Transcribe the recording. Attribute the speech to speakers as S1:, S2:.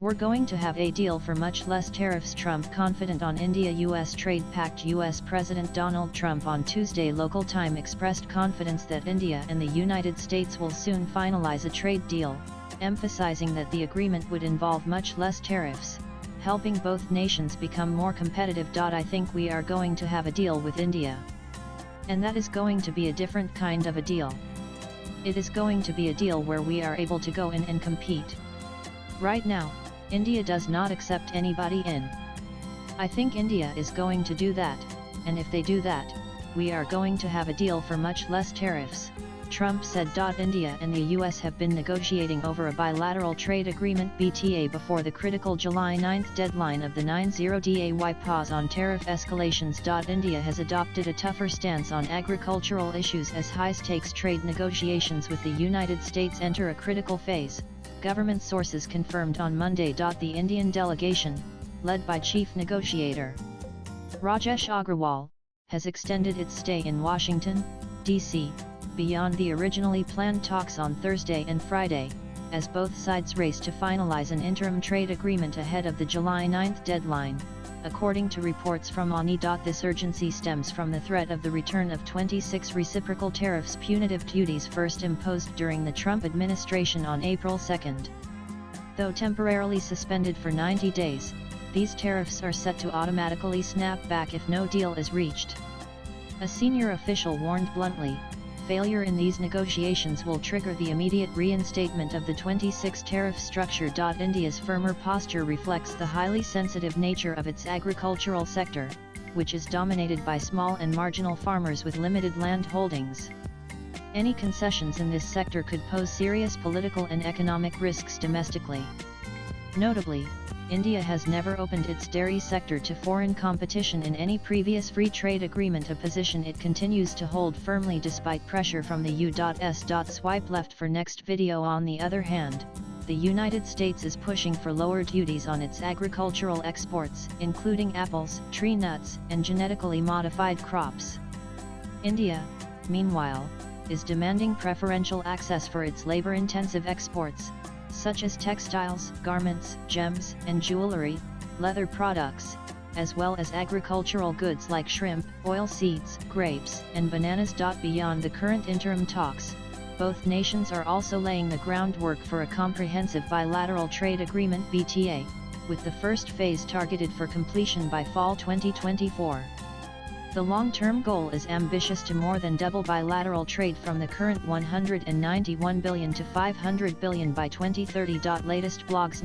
S1: We're going to have a deal for much less tariffs. Trump confident on India-US trade pact. US President Donald Trump on Tuesday local time expressed confidence that India and the United States will soon finalize a trade deal, emphasizing that the agreement would involve much less tariffs, helping both nations become more competitive. I think we are going to have a deal with India. And that is going to be a different kind of a deal. It is going to be a deal where we are able to go in and compete. Right now, India does not accept anybody in. I think India is going to do that, and if they do that, we are going to have a deal for much less tariffs, Trump said. India and the US have been negotiating over a bilateral trade agreement (BTA) before the critical July 9 deadline of the 90-day pause on tariff escalations. India has adopted a tougher stance on agricultural issues as high-stakes trade negotiations with the United States enter a critical phase, government sources confirmed on Monday. The Indian delegation, led by Chief Negotiator Rajesh Agrawal, has extended its stay in Washington, D.C., beyond the originally planned talks on Thursday and Friday, as both sides race to finalize an interim trade agreement ahead of the July 9 deadline, according to reports from ONI. This urgency stems from the threat of the return of 26 reciprocal tariffs, punitive duties first imposed during the Trump administration on April 2. Though temporarily suspended for 90 days, these tariffs are set to automatically snap back if no deal is reached. A senior official warned bluntly, failure in these negotiations will trigger the immediate reinstatement of the 26 tariff structure. India's firmer posture reflects the highly sensitive nature of its agricultural sector, which is dominated by small and marginal farmers with limited land holdings. Any concessions in this sector could pose serious political and economic risks domestically. Notably, India has never opened its dairy sector to foreign competition in any previous free trade agreement, a position it continues to hold firmly despite pressure from the U.S. Swipe left for next video. On the other hand, the United States is pushing for lower duties on its agricultural exports, including apples, tree nuts, and genetically modified crops. India, meanwhile, is demanding preferential access for its labor-intensive exports, such as textiles, garments, gems, and jewelry, leather products, as well as agricultural goods like shrimp, oilseeds, grapes, and bananas. Beyond the current interim talks, both nations are also laying the groundwork for a comprehensive bilateral trade agreement (BTA), with the first phase targeted for completion by fall 2024. The long-term goal is ambitious, to more than double bilateral trade from the current $191 billion to $500 billion by 2030. Latest blogs.